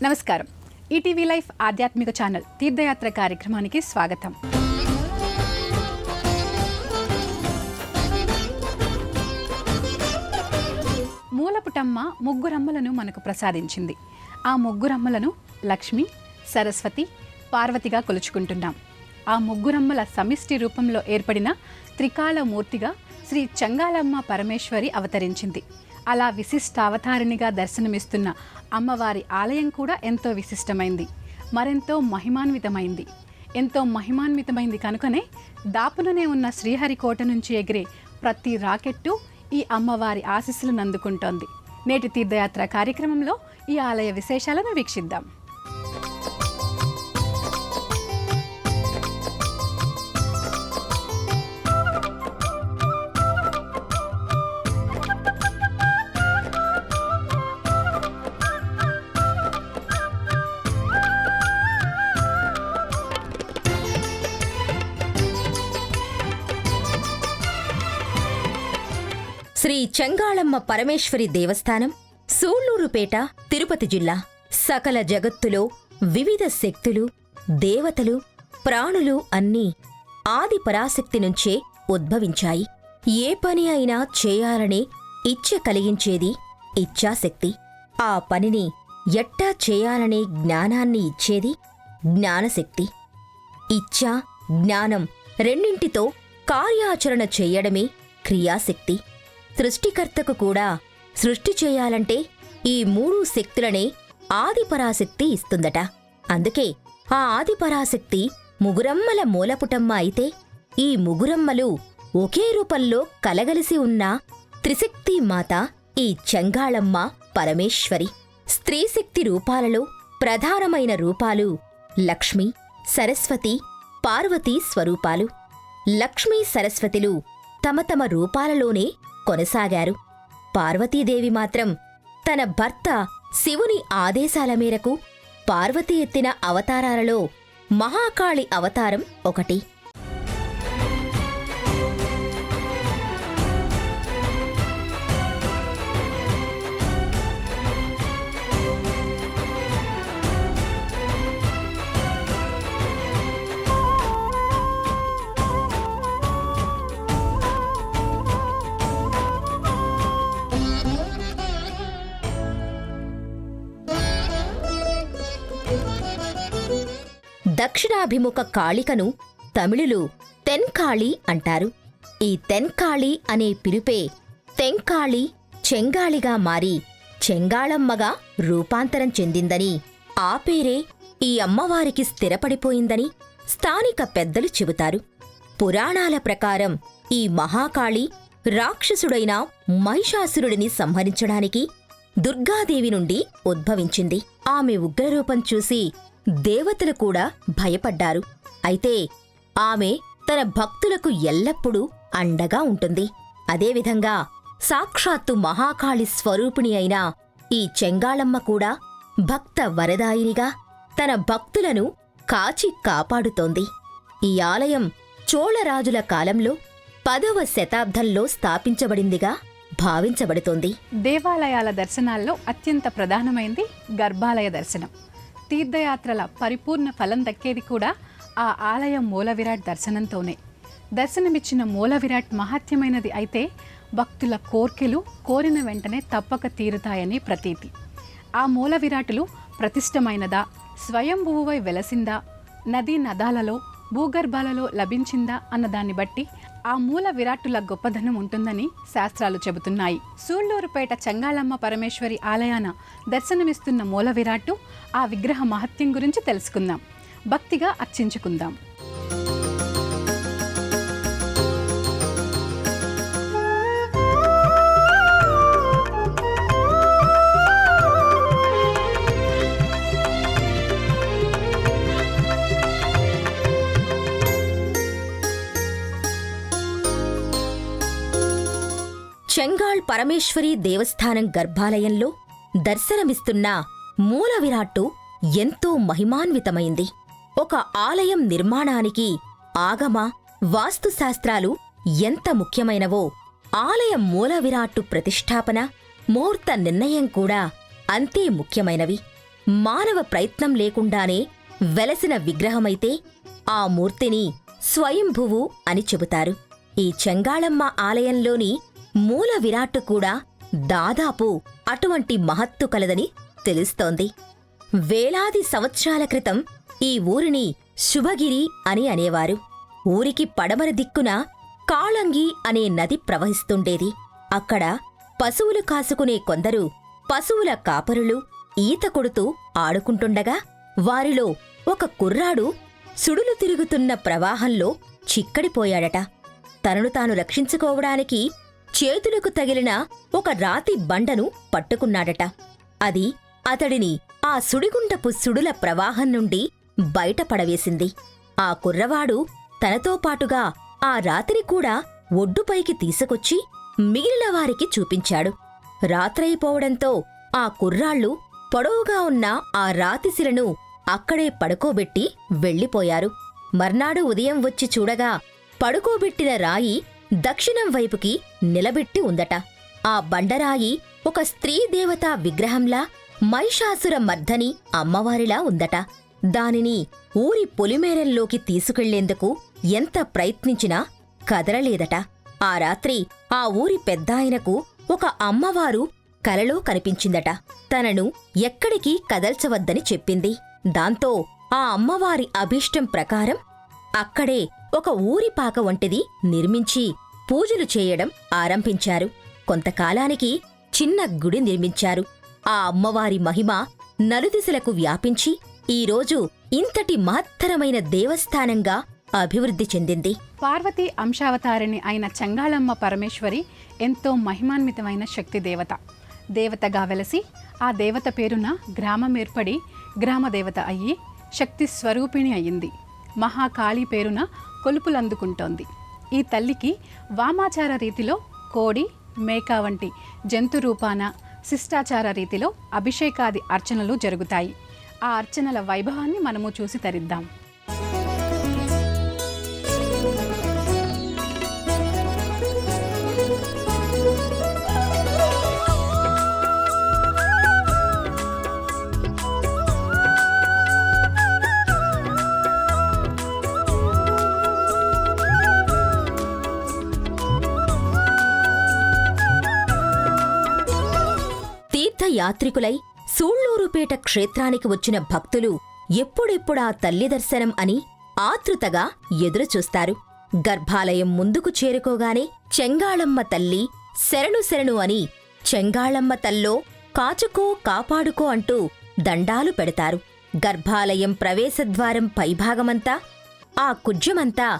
నమస్కారం. ETV life ఆధ్యాత్మిక channel తీర్థయాత్ర కార్యక్రమానికి స్వాగతం. మూలపుటమ్మ ముగ్గురమ్మలను మనకు ప్రసాదించింది. ఆ ముగ్గురమ్మలను లక్ష్మి, సరస్వతి, పార్వతిగా కొలుచుకుంటున్నాం. ఆ ముగ్గురమ్మల సమిష్టి రూపంలో ఏర్పడిన త్రికాలమూర్తిగా శ్రీ చెంగాళమ్మ పరమేశ్వరి అవతరించింది. అలా విశిష్టావతారిణిగా దర్శనమిస్తున్న అమ్మవారి ఆలయం కూడా ఎంతో విశిష్టమైంది, మరెంతో మహిమాన్వితమైంది. ఎంతో మహిమాన్వితమైంది కనుకనే దాపుననే ఉన్న శ్రీహరికోట నుంచి ఎగిరే ప్రతి రాకెట్టు ఈ అమ్మవారి ఆశీస్సులను అందుకుంటోంది. నేటి తీర్థయాత్ర కార్యక్రమంలో ఈ ఆలయ విశేషాలను వీక్షిద్దాం. శ్రీ చెంగాళమ్మ పరమేశ్వరి దేవస్థానం, సూళ్లూరుపేట, తిరుపతి జిల్లా. సకల జగత్తులో వివిధ శక్తులు, దేవతలు, ప్రాణులు అన్నీ ఆది పరాశక్తి నుంచే ఉద్భవించాయి. ఏ పని అయినా చేయాలనే ఇచ్ఛ కలిగించేది ఇచ్ఛాశక్తి. ఆ పనిని ఎట్టా చేయాలనే జ్ఞానాన్ని ఇచ్చేది జ్ఞానశక్తి. ఇచ్ఛ, జ్ఞానం రెండింటితో కార్యాచరణ చెయ్యడమే క్రియాశక్తి. సృష్టికర్తకు కూడా సృష్టి చేయాలంటే ఈ మూడు శక్తులనే ఆదిపరాశక్తి ఇస్తుందట. అందుకే ఆ ఆదిపరాశక్తి ముగురమ్మల మూలపుటమ్మ అయితే, ఈ ముగురమ్మలు ఒకే రూపంలో కలగలిసి ఉన్న త్రిశక్తి మాత ఈ చెంగాళమ్మ పరమేశ్వరి. స్త్రీశక్తి రూపాలలో ప్రధానమైన రూపాలు లక్ష్మి, సరస్వతి, పార్వతీ స్వరూపాలు. లక్ష్మీ సరస్వతులు తమ తమ రూపాలలోనే కొనసాగారు. పార్వతీదేవి మాత్రం తన భర్త శివుని ఆదేశాల మేరకు పార్వతీ ఎత్తిన అవతారాలలో మహాకాళి అవతారం ఒకటి. దక్షిణాభిముఖ కాళికను తమిళులు తెన్కాళి అంటారు. ఈ తెన్కాళి అనే పిలుపే తెంకాళి, చెంగాళిగా మారి చెంగాళమ్మగా రూపాంతరం చెందిందని, ఆ పేరే ఈ అమ్మవారికి స్థిరపడిపోయిందని స్థానిక పెద్దలు చెబుతారు. పురాణాల ప్రకారం ఈ మహాకాళి రాక్షసుడైన మహిషాసురుడిని సంహరించడానికి దుర్గాదేవి నుండి ఉద్భవించింది. ఆమె ఉగ్రరూపం చూసి దేవతలు కూడా భయపడ్డారు. అయితే ఆమె తన భక్తులకు ఎల్లప్పుడూ అండగా ఉంటుంది. అదేవిధంగా సాక్షాత్తు మహాకాళి స్వరూపిణి అయిన ఈ చెంగాళమ్మ కూడా భక్త వరదాయినిగా తన భక్తులను కాచి కాపాడుతోంది. ఈ ఆలయం చోళరాజుల కాలంలో 10వ శతాబ్దంలో స్థాపించబడిందిగా భావించబడుతోంది. దేవాలయాల దర్శనాల్లో అత్యంత ప్రధానమైంది గర్భాలయ దర్శనం. తీర్థయాత్రల పరిపూర్ణ ఫలం దక్కేది కూడా ఆ ఆలయం మూల విరాట్ దర్శనంతోనే. దర్శనమిచ్చిన మూల విరాట్ మహత్యమైనది అయితే భక్తుల కోర్కెలు కోరిన వెంటనే తప్పక తీరుతాయని ప్రతీతి. ఆ మూల విరాటులు ప్రతిష్టమైనదా, స్వయంభువువై వెలసిందా, నదీ నదాలలో భూగర్భాలలో లభించిందా అన్నదాన్ని బట్టి ఆ మూల విరాట్టుల గొప్పదనం ఉంటుందని శాస్త్రాలు చెబుతున్నాయి. సూళ్లూరుపేట చెంగాళమ్మ పరమేశ్వరి ఆలయాన దర్శనమిస్తున్న మూల విరాట్టు, ఆ విగ్రహ మహత్యం గురించి తెలుసుకుందాం, భక్తిగా అర్చించుకుందాం. చెంగాళ్ పరమేశ్వరి దేవస్థానం గర్భాలయంలో దర్శనమిస్తున్న మూల విరాట్టు ఎంతో మహిమాన్వితమైంది. ఒక ఆలయం నిర్మాణానికి ఆగమ, వాస్తుశాస్త్రాలు ఎంత ముఖ్యమైనవో, ఆలయం మూల విరాట్టు ప్రతిష్ఠాపన, ముహూర్త నిర్ణయం కూడా అంతే ముఖ్యమైనవి. మానవ ప్రయత్నం లేకుండానే వెలసిన విగ్రహమైతే ఆ మూర్తిని స్వయంభువు అని చెబుతారు. ఈ చెంగాళమ్మ ఆలయంలోని మూల విరాట్టు కూడా దాదాపు అటువంటి మహత్తు కలదని తెలుస్తోంది. వేలాది సంవత్సరాల క్రితం ఈ ఊరిని శుభగిరి అని అనేవారు. ఊరికి పడమర దిక్కున కాళంగి అనే నది ప్రవహిస్తుండేది. అక్కడ పశువులు కాసుకునే కొందరు పశువుల కాపరులు ఈత కొడుతూ ఆడుకుంటుండగా వారిలో ఒక కుర్రాడు సుడులు తిరుగుతున్న ప్రవాహంలో చిక్కడిపోయాడట. తనను తాను రక్షించుకోవడానికి చేతులకు తగిలిన ఒక రాతి బండను పట్టుకున్నాడట. అది అతడిని ఆ సుడిగుండపు సుడుల ప్రవాహం నుండి బయటపడవేసింది. ఆ కుర్రవాడు తనతో పాటుగా ఆ రాతిని కూడా ఒడ్డుపైకి తీసుకొచ్చి మిగిలిన వారికి చూపించాడు. రాత్రైపోవడంతో ఆ కుర్రాళ్ళు పొడవుగా ఉన్న ఆ రాతిశిలను అక్కడే పడుకోబెట్టి వెళ్ళిపోయారు. మర్నాడు ఉదయం వచ్చి చూడగా పడుకోబెట్టిన రాయి దక్షిణం వైపుకి నిలబెట్టి ఉందట. ఆ బండరాయి ఒక స్త్రీదేవతా విగ్రహంలా మహిషాసుర మర్ధని అమ్మవారిలా ఉందట. దానిని ఊరి పొలిమేరల్లోకి తీసుకెళ్లేందుకు ఎంత ప్రయత్నించినా కదలలేదట. ఆ రాత్రి ఆ ఊరి పెద్దాయనకు ఒక అమ్మవారు కలలో కనిపించిందట. తనను ఎక్కడికి కదల్చవద్దని చెప్పింది. దాంతో ఆ అమ్మవారి అభీష్టం ప్రకారం అక్కడే ఒక ఊరిపాక వంటిది నిర్మించి పూజలు చేయడం ఆరంభించారు. కొంతకాలానికి చిన్న గుడి నిర్మించారు. ఆ అమ్మవారి మహిమ నలుదిశలకు వ్యాపించి ఈరోజు ఇంతటి మహత్తరమైన దేవస్థానంగా అభివృద్ధి చెందింది. పార్వతీ అంశావతారిణి అయిన చెంగాళమ్మ పరమేశ్వరి ఎంతో మహిమాన్వితమైన శక్తి దేవత. దేవతగా వెలసి ఆ దేవత పేరున గ్రామం ఏర్పడి గ్రామదేవత అయ్యి శక్తి స్వరూపిణి అయ్యింది. మహాకాళీ పేరున కొలుపులందుకుంటోంది. ఈ తల్లికి వామాచార రీతిలో కోడి, మేక వంటి జంతు రూపాన శిష్టాచార రీతిలో అభిషేకాది అర్చనలు జరుగుతాయి. ఆ అర్చనల వైభవాన్ని మనము చూసి తరిద్దాం. తీర్థయాత్రికులై సూళ్లూరుపేట క్షేత్రానికి వచ్చిన భక్తులు ఎప్పుడెప్పుడా తల్లి దర్శనం అని ఆతృతగా ఎదురుచూస్తారు. గర్భాలయం ముందుకు చేరుకోగానే చెంగాళమ్మ తల్లి శరణు శరణు అని చెంగాళమ్మ తల్లో కాచుకో కాపాడుకో అంటూ దండాలు పెడతారు. గర్భాలయం ప్రవేశద్వారం పైభాగమంతా ఆ కుజ్జమంతా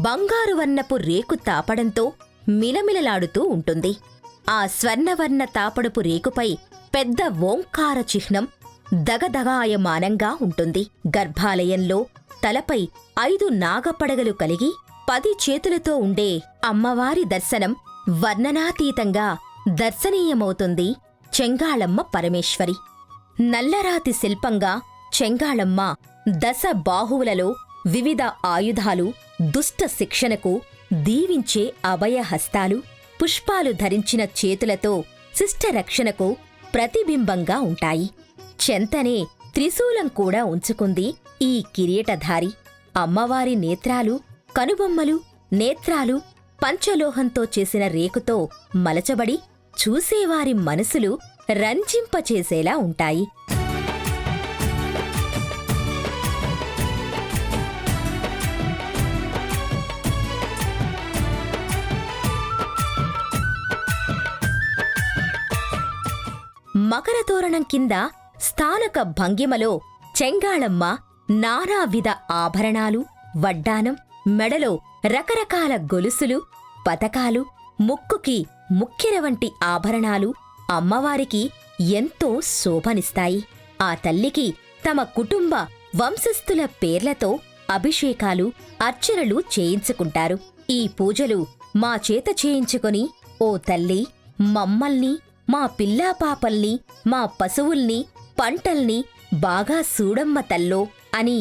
బంగారు వర్ణపు రేకు తాపడంతో మిలమిలలాడుతూ ఉంటుంది. ఆ స్వర్ణవర్ణ తాపడపు రేకుపై పెద్ద ఓంకార చిహ్నం దగదగాయమానంగా ఉంటుంది. గర్భాలయంలో తలపై 5 నాగపడగలు కలిగి 10 చేతులతో ఉండే అమ్మవారి దర్శనం వర్ణనాతీతంగా దర్శనీయమవుతుంది. చెంగాళమ్మ పరమేశ్వరి నల్లరాతి శిల్పంగా చెంగాళమ్మ దశ బాహువులలో వివిధ ఆయుధాలు, దుష్ట శిక్షణకు దీవించే అభయహస్తాలు, పుష్పాలు ధరించిన చేతులతో శిష్టరక్షణకు ప్రతిబింబంగా ఉంటాయి. చెంతనే త్రిశూలం కూడా ఉంచుకుంది ఈ కిరీటధారి. అమ్మవారి నేత్రాలు, కనుబొమ్మలు, నేత్రాలు పంచలోహంతో చేసిన రేకుతో మలచబడి చూసేవారి మనసులు రంజింపచేసేలా ఉంటాయి. మకరతోరణం కింద స్థానక భంగిమలో చెంగాళమ్మ నానావిధ ఆభరణాలు, వడ్డానం, మెడలో రకరకాల గొలుసులు, పతకాలు, ముక్కుకి ముక్కెర వంటి ఆభరణాలు అమ్మవారికి ఎంతో శోభనిస్తాయి. ఆ తల్లికి తమ కుటుంబ వంశస్థుల పేర్లతో అభిషేకాలు, అర్చనలు చేయించుకుంటారు. ఈ పూజలు మా చేత చేయించుకొని, ఓ తల్లి, మమ్మల్ని, మా పిల్లాపాపల్ని, మా పశువుల్ని, పంటల్ని బాగా సూడమ్మ తల్లో అని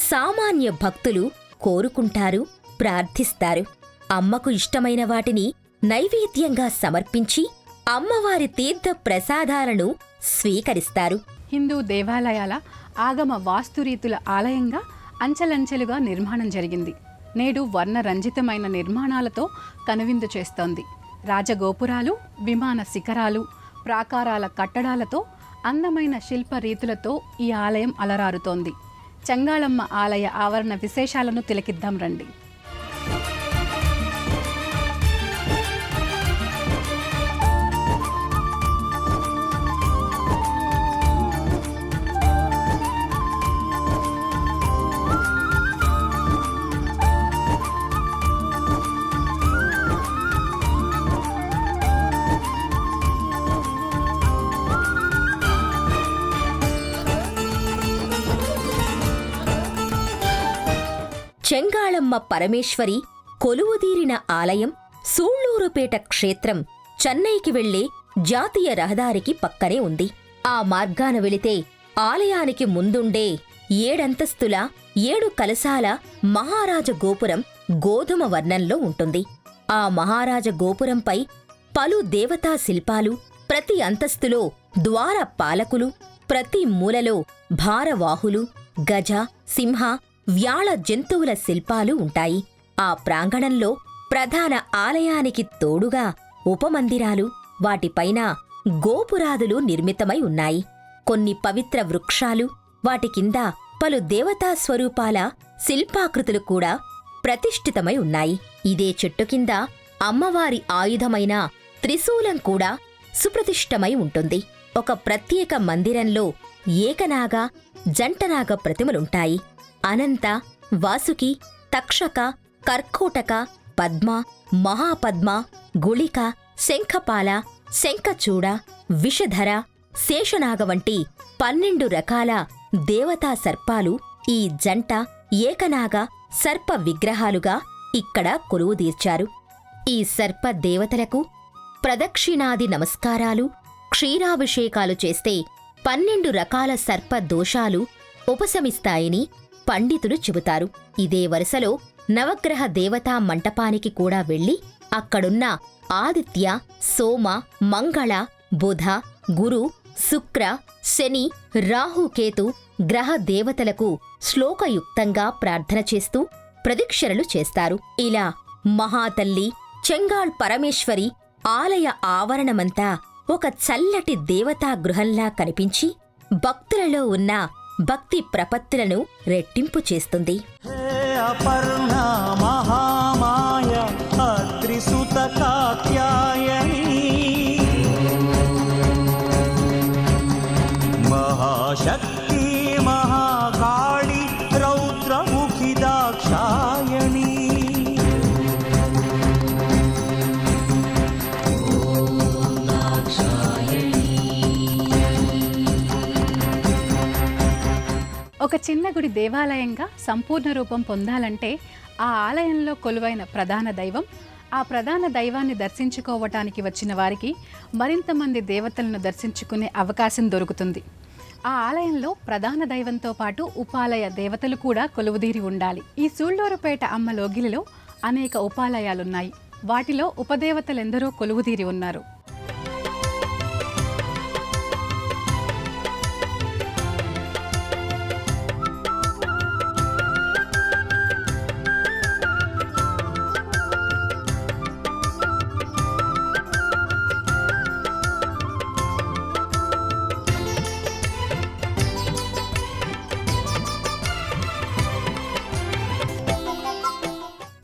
సామాన్య భక్తులు కోరుకుంటారు, ప్రార్థిస్తారు. అమ్మకు ఇష్టమైన వాటిని నైవేద్యంగా సమర్పించి అమ్మవారి తీర్థ ప్రసాదాలను స్వీకరిస్తారు. హిందూ దేవాలయాల ఆగమ వాస్తురీతుల ఆలయంగా అంచెలంచెలుగా నిర్మాణం జరిగింది. నేడు వర్ణరంజితమైన నిర్మాణాలతో కనువిందు చేస్తోంది. రాజగోపురాలు, విమాన శిఖరాలు, ప్రాకారాల కట్టడాలతో అందమైన శిల్ప రీతులతో ఈ ఆలయం అలరారుతోంది. చెంగాళమ్మ ఆలయ ఆవరణ విశేషాలను తిలకిద్దాం రండి. చెంగాళమ్మ పరమేశ్వరి కొలువుదీరిన ఆలయం సూళ్లూరుపేట క్షేత్రం చెన్నైకి వెళ్లే జాతీయ రహదారికి పక్కనే ఉంది. ఆ మార్గాన వెళితే ఆలయానికి ముందుండే 7 అంతస్తుల 7 కలశాల మహారాజ గోపురం గోధుమ వర్ణంలో ఉంటుంది. ఆ మహారాజ గోపురంపై పలు దేవతా శిల్పాలు, ప్రతి అంతస్తులో ద్వార పాలకులు, ప్రతి మూలలో భారవాహులు, గజ, సింహ, వ్యాళ జంతువుల శిల్పాలు ఉంటాయి. ఆ ప్రాంగణంలో ప్రధాన ఆలయానికి తోడుగా ఉపమందిరాలు, వాటిపైన గోపురాదులు నిర్మితమై ఉన్నాయి. కొన్ని పవిత్ర వృక్షాలు, వాటి కింద పలు దేవతా స్వరూపాల శిల్పాకృతులు కూడా ప్రతిష్ఠితమై ఉన్నాయి. ఇదే చెట్టు కింద అమ్మవారి ఆయుధమైన త్రిశూలం కూడా సుప్రతిష్ఠమై ఉంటుంది. ఒక ప్రత్యేక మందిరంలో ఏకనాగ, జంటనాగ ప్రతిమలుంటాయి. అనంత, వాసుకి, తక్షక, కర్కోటక, పద్మ, మహాపద్మ, గుళిక, శంఖపాల, శంఖచూడ, విషధర, శేషనాగ వంటి 12 రకాల దేవతా సర్పాలు ఈ జంట, ఏకనాగ సర్ప విగ్రహాలుగా ఇక్కడ కొలువుదీర్చారు. ఈ సర్ప దేవతలకు ప్రదక్షిణాది నమస్కారాలు, క్షీరాభిషేకాలు చేస్తే 12 రకాల సర్ప దోషాలు ఉపశమిస్తాయని పండితులు చెబుతారు. ఇదే వరుసలో నవగ్రహ దేవతా మంటపానికి కూడా వెళ్లి అక్కడున్న ఆదిత్య, సోమ, మంగళ, బుధ, గురు, శుక్ర, శని, రాహుకేతు గ్రహ దేవతలకు శ్లోకయుక్తంగా ప్రార్థన చేస్తూ ప్రదక్షిణలు చేస్తారు. ఇలా మహాతల్లి చెంగాళ్ పరమేశ్వరి ఆలయ ఆవరణమంతా ఒక చల్లటి దేవతా గృహంలా కనిపించి భక్తులలో ఉన్న భక్తి ప్రపత్తులను రెట్టింపు చేస్తుంది. అపర్ణా మహామాయ అత్రిసుత కాత్యాయని మహాశక్తి మహాకాళి రౌద్రముఖి దాక్షాయణి ఒక చిన్న గుడి దేవాలయంగా సంపూర్ణ రూపం పొందాలంటే ఆ ఆలయంలో కొలువైన ప్రధాన దైవం, ఆ ప్రధాన దైవాన్ని దర్శించుకోవటానికి వచ్చిన వారికి మరింత మంది దేవతలను దర్శించుకునే అవకాశం దొరుకుతుంది. ఆ ఆలయంలో ప్రధాన దైవంతో పాటు ఉపాలయ దేవతలు కూడా కొలువుదీరి ఉండాలి. ఈ సూళ్లూరుపేట అమ్మ లోగిలిలో అనేక ఉపాలయాలున్నాయి. వాటిలో ఉపదేవతలెందరో కొలువుదీరి ఉన్నారు.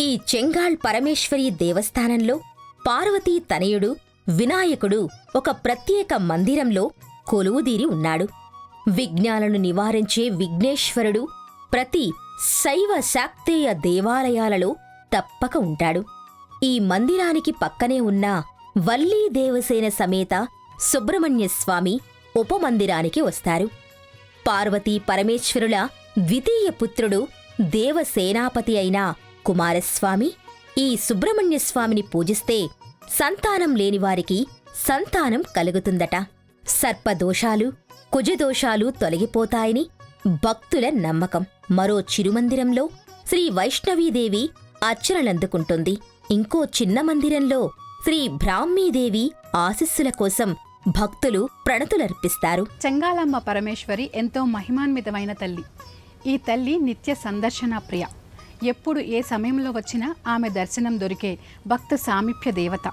ఈ చెంగాళ్ పరమేశ్వరి దేవస్థానంలో పార్వతీ తనయుడు వినాయకుడు ఒక ప్రత్యేక మందిరంలో కొలువుదీరి ఉన్నాడు. విఘ్నాలను నివారించే విఘ్నేశ్వరుడు ప్రతి శైవ శాక్తేయ దేవాలయాలలో తప్పక ఉంటాడు. ఈ మందిరానికి పక్కనే ఉన్న వల్లీ దేవసేన సమేత సుబ్రహ్మణ్యస్వామి ఉపమందిరానికి వస్తారు. పార్వతీ పరమేశ్వరుల ద్వితీయ పుత్రుడు దేవసేనాపతి అయిన కుమారస్వామి ఈ సుబ్రహ్మణ్యస్వామిని పూజిస్తే సంతానం లేనివారికి సంతానం కలుగుతుందట. సర్పదోషాలు, కుజదోషాలు తొలగిపోతాయని భక్తుల నమ్మకం. మరో చిరుమందిరంలో శ్రీ వైష్ణవీదేవి అర్చనలందుకుంటుంది. ఇంకో చిన్న మందిరంలో శ్రీ బ్రాహ్మీదేవి ఆశీస్సుల కోసం భక్తులు ప్రణతులర్పిస్తారు. చెంగాళమ్మ పరమేశ్వరి ఎంతో మహిమాన్వితమైన తల్లి. ఈ తల్లి నిత్య సందర్శన ప్రియ. ఎప్పుడు ఏ సమయంలో వచ్చినా ఆమె దర్శనం దొరికే భక్త సామీప్య దేవత.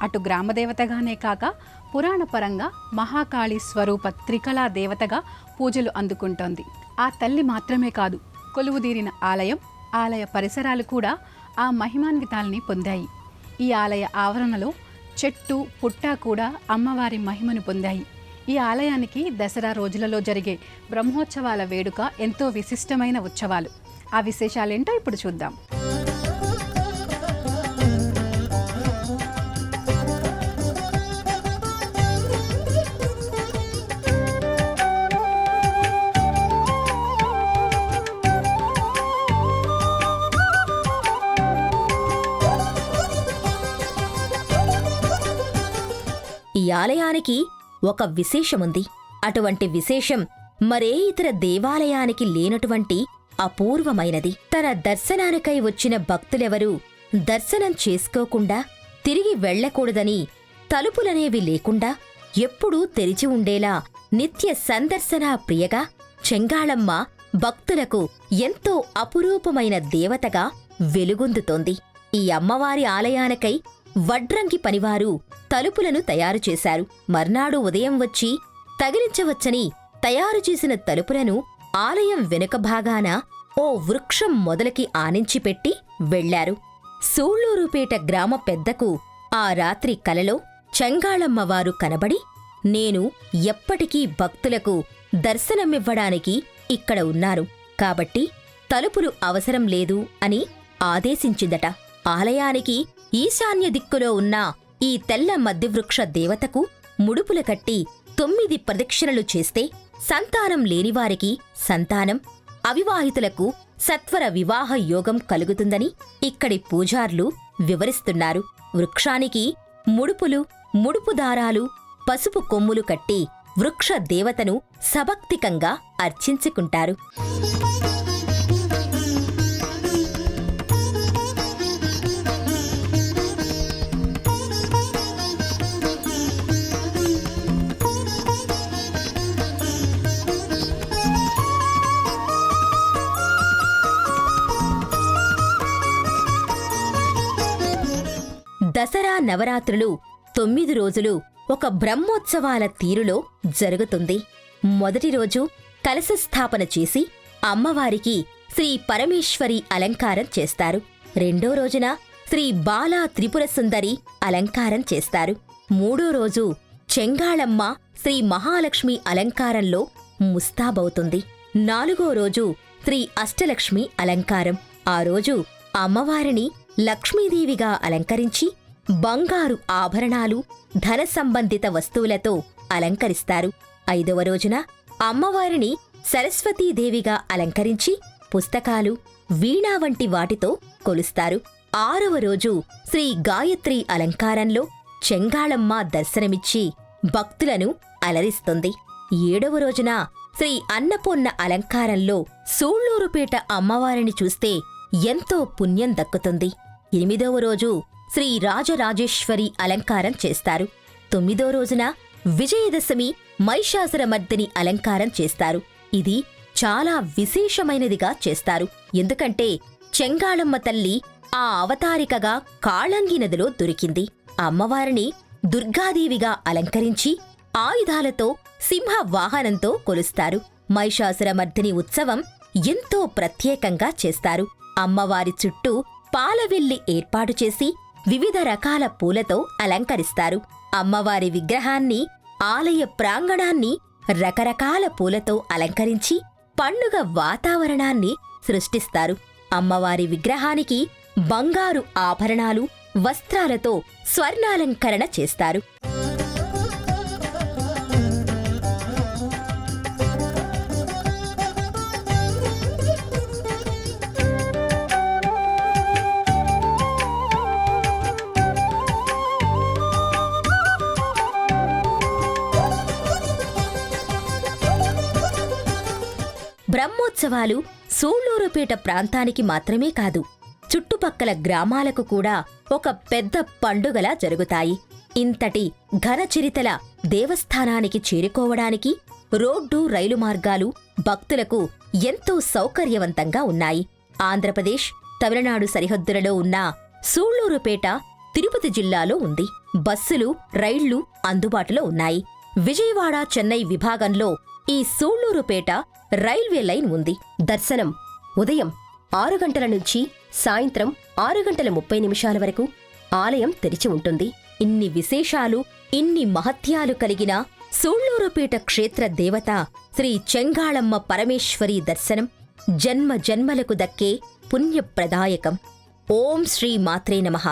అటు గ్రామదేవతగానే కాక పురాణపరంగా మహాకాళి స్వరూప త్రికళా దేవతగా పూజలు అందుకుంటోంది. ఆ తల్లి మాత్రమే కాదు, కొలువుదీరిన ఆలయం, ఆలయ పరిసరాలు కూడా ఆ మహిమాన్వితాల్ని పొందాయి. ఈ ఆలయ ఆవరణలో చెట్టు పుట్ట కూడా అమ్మవారి మహిమను పొందాయి. ఈ ఆలయానికి దసరా రోజులలో జరిగే బ్రహ్మోత్సవాల వేడుక ఎంతో విశిష్టమైన ఉత్సవాలు. ఆ విశేషాలేంటో ఇప్పుడు చూద్దాం. ఈ ఆలయానికి ఒక విశేషముంది. అటువంటి విశేషం మరే ఇతర దేవాలయానికి లేనటువంటి అపూర్వమైనది. తన దర్శనానికై వచ్చిన భక్తులెవరూ దర్శనం చేసుకోకుండా తిరిగి వెళ్లకూడదని తలుపులనేవి లేకుండా ఎప్పుడూ తెరిచి ఉండేలా నిత్య సందర్శనా ప్రియగా చెంగాళమ్మ భక్తులకు ఎంతో అపురూపమైన దేవతగా వెలుగొందుతోంది. ఈ అమ్మవారి ఆలయానికై వడ్రంగి పనివారు తలుపులను తయారుచేశారు. మర్నాడు ఉదయం వచ్చి తగిలించవచ్చని తయారుచేసిన తలుపులను ఆలయం వెనుక భాగాన ఓ వృక్షం మొదలకి ఆనించిపెట్టి వెళ్లారు. సూళ్లూరుపేట గ్రామ పెద్దకు ఆ రాత్రి కలలో చెంగాళమ్మవారు కనబడి, నేను ఎప్పటికీ భక్తులకు దర్శనమివ్వడానికి ఇక్కడ ఉన్నాను కాబట్టి తలుపులు అవసరం లేదు అని ఆదేశించిందట. ఆలయానికి ఈశాన్య దిక్కులో ఉన్న ఈ తెల్ల మద్దివృక్ష దేవతకు ముడుపులు కట్టి 9 ప్రదక్షిణలు చేస్తే సంతానం లేనివారికి సంతానం, అవివాహితులకు సత్వర వివాహ యోగం కలుగుతుందని ఇక్కడి పూజార్లు వివరిస్తున్నారు. వృక్షానికి ముడుపులు, ముడుపు దారాలు, పసుపు కొమ్ములు కట్టి వృక్ష దేవతను సభక్తికంగా అర్చించుకుంటారు. దసరా నవరాత్రులు 9 రోజులు ఒక బ్రహ్మోత్సవాల తీరులో జరుగుతుంది. మొదటి రోజు కలశస్థాపన చేసి అమ్మవారికి శ్రీ పరమేశ్వరి అలంకారం చేస్తారు. రెండో రోజున శ్రీ బాలా త్రిపుర సుందరి అలంకారం చేస్తారు. మూడో రోజు చెంగాళమ్మ శ్రీ మహాలక్ష్మి అలంకారంలో ముస్తాబవుతుంది. నాలుగో రోజు శ్రీ అష్టలక్ష్మి అలంకారం. ఆ రోజు అమ్మవారిని లక్ష్మీదేవిగా అలంకరించి బంగారు ఆభరణాలు, ధన సంబంధిత వస్తువులతో అలంకరిస్తారు. 5వ రోజున అమ్మవారిని సరస్వతీదేవిగా అలంకరించి పుస్తకాలు, వీణా వంటి వాటితో కొలుస్తారు. 6వ రోజు శ్రీ గాయత్రి అలంకారంలో చెంగాళమ్మ దర్శనమిచ్చి భక్తులను అలరిస్తుంది. 7వ రోజున శ్రీ అన్నపూర్ణ అలంకారంలో సూళ్లూరుపేట అమ్మవారిని చూస్తే ఎంతో పుణ్యం దక్కుతుంది. 8వ రోజు శ్రీ రాజరాజేశ్వరి అలంకారం చేస్తారు. 9వ రోజున విజయదశమి మహిషాసురమర్దిని అలంకారం చేస్తారు. ఇది చాలా విశేషమైనదిగా చేస్తారు. ఎందుకంటే చెంగాళమ్మ తల్లి ఆ అవతారికగా కాళంగి నదిలో దొరికింది. అమ్మవారిని దుర్గాదేవిగా అలంకరించి ఆయుధాలతో సింహ వాహనంతో కొలుస్తారు. మహిషాసురమర్దిని ఉత్సవం ఎంతో ప్రత్యేకంగా చేస్తారు. అమ్మవారి చుట్టూ పాలవెల్లి ఏర్పాటు చేసి వివిధ రకాల పూలతో అలంకరిస్తారు. అమ్మవారి విగ్రహాన్ని, ఆలయ ప్రాంగణాన్ని రకరకాల పూలతో అలంకరించి పండుగ వాతావరణాన్ని సృష్టిస్తారు. అమ్మవారి విగ్రహానికి బంగారు ఆభరణాలు, వస్త్రాలతో స్వర్ణాలంకరణ చేస్తారు. బ్రహ్మోత్సవాలు సూళ్లూరుపేట ప్రాంతానికి మాత్రమే కాదు, చుట్టుపక్కల గ్రామాలకు కూడా ఒక పెద్ద పండుగలా జరుగుతాయి. ఇంతటి ఘనచరితల దేవస్థానానికి చేరుకోవడానికి రోడ్డు, రైలు మార్గాలు భక్తులకు ఎంతో సౌకర్యవంతంగా ఉన్నాయి. ఆంధ్రప్రదేశ్, తమిళనాడు సరిహద్దులలో ఉన్న సూళ్లూరుపేట తిరుపతి జిల్లాలో ఉంది. బస్సులు, రైళ్లు అందుబాటులో ఉన్నాయి. విజయవాడ, చెన్నై విభాగంలో ఈ సూళ్లూరుపేట రైల్వే లైన్ ఉంది. దర్శనం ఉదయం 6 గంటల నుంచి సాయంత్రం 6:30 వరకు ఆలయం తెరిచి ఉంటుంది. ఇన్ని విశేషాలు, ఇన్ని మహత్యాలు కలిగిన సూళ్లూరుపేట క్షేత్ర దేవత శ్రీ చెంగాళమ్మ పరమేశ్వరి దర్శనం జన్మ జన్మలకు దక్కే పుణ్యప్రదాయకం. ఓం శ్రీ మాత్రే నమః.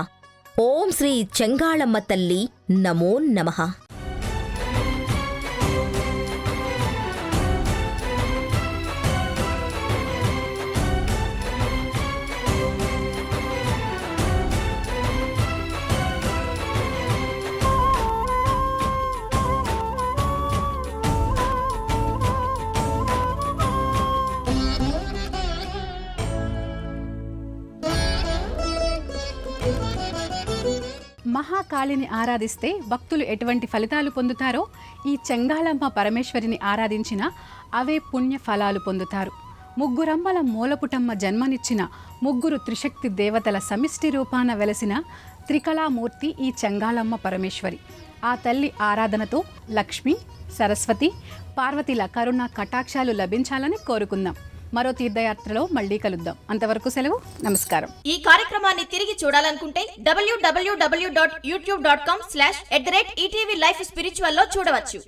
ఓం శ్రీ చెంగాళమ్మ తల్లి నమో నమః. మహాకాళిని ఆరాధిస్తే భక్తులు ఎటువంటి ఫలితాలు పొందుతారో ఈ చెంగాళమ్మ పరమేశ్వరిని ఆరాధించిన అవే పుణ్య ఫలాలు పొందుతారు. ముగ్గురమ్మల మూలపుటమ్మ జన్మనిచ్చిన ముగ్గురు త్రిశక్తి దేవతల సమిష్టి రూపాన వెలసిన త్రికళామూర్తి ఈ చెంగాళమ్మ పరమేశ్వరి. ఆ తల్లి ఆరాధనతో లక్ష్మి, సరస్వతి, పార్వతిల కరుణ కటాక్షాలు లభించాలని కోరుకుందాం. మరో తీర్థయాత్రలో మళ్ళీ కలుద్దాం. అంతవరకు సెలవు. నమస్కారం. ఈ కార్యక్రమాన్ని తిరిగి చూడాలనుకుంటే www.youtube.com/@ETV Life Spiritual లో చూడవచ్చు.